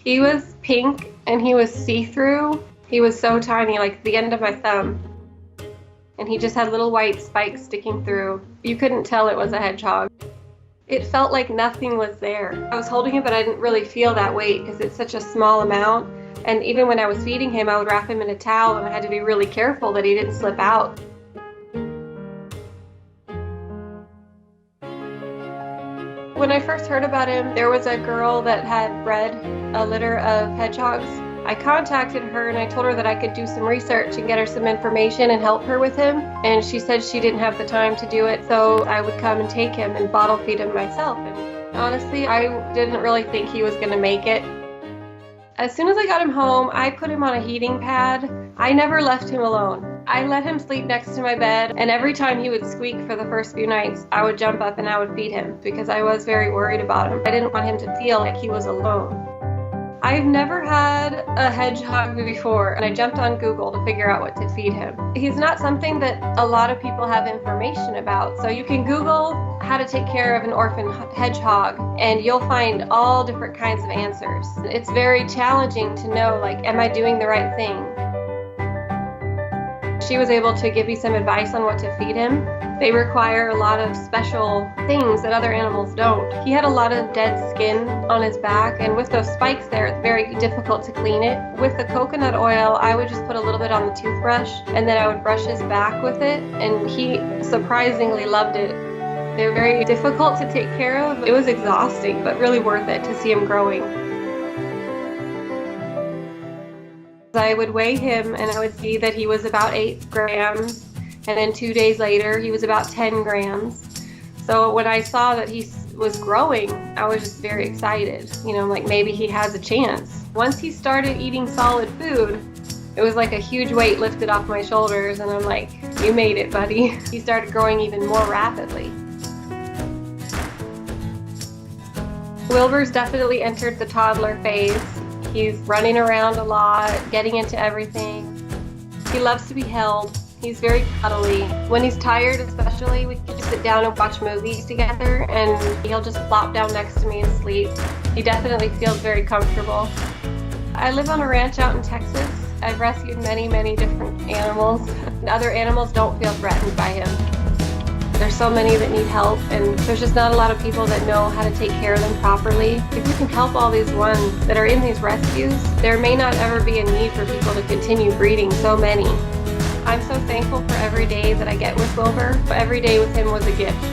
He was pink and he was see-through. He was so tiny, like the end of my thumb. And he just had little white spikes sticking through. You couldn't tell it was a hedgehog. It felt like nothing was there. I was holding him, but I didn't really feel that weight because it's such a small amount. And even when I was feeding him, I would wrap him in a towel and I had to be really careful that he didn't slip out. When I first heard about him, there was a girl that had bred a litter of hedgehogs. I contacted her and I told her that I could do some research and get her some information and help her with him. And she said she didn't have the time to do it, so I would come and take him and bottle feed him myself. And honestly, I didn't really think he was gonna make it. As soon as I got him home, I put him on a heating pad. I never left him alone. I let him sleep next to my bed, and every time he would squeak for the first few nights, I would jump up and I would feed him because I was very worried about him. I didn't want him to feel like he was alone. I've never had a hedgehog before, and I jumped on Google to figure out what to feed him. He's not something that a lot of people have information about, so you can Google how to take care of an orphan hedgehog, and you'll find all different kinds of answers. It's very challenging to know, like, am I doing the right thing? She was able to give me some advice on what to feed him. They require a lot of special things that other animals don't. He had a lot of dead skin on his back, and with those spikes there, it's very difficult to clean it. With the coconut oil, I would just put a little bit on the toothbrush, and then I would brush his back with it, and he surprisingly loved it. They're very difficult to take care of. It was exhausting, but really worth it to see him growing. I would weigh him and I would see that he was about 8 grams, and then 2 days later he was about 10 grams. So when I saw that he was growing, I was just very excited. Like maybe he has a chance. Once he started eating solid food, it was like a huge weight lifted off my shoulders, and I'm like, you made it, buddy. He started growing even more rapidly. Wilbur's definitely entered the toddler phase. He's running around a lot, getting into everything. He loves to be held. He's very cuddly. When he's tired especially, we can sit down and watch movies together, and he'll just plop down next to me and sleep. He definitely feels very comfortable. I live on a ranch out in Texas. I've rescued many, many different animals. Other animals don't feel threatened by him. There's so many that need help, and there's just not a lot of people that know how to take care of them properly. If we can help all these ones that are in these rescues, there may not ever be a need for people to continue breeding so many. I'm so thankful for every day that I get with Wilbur. Every day with him was a gift.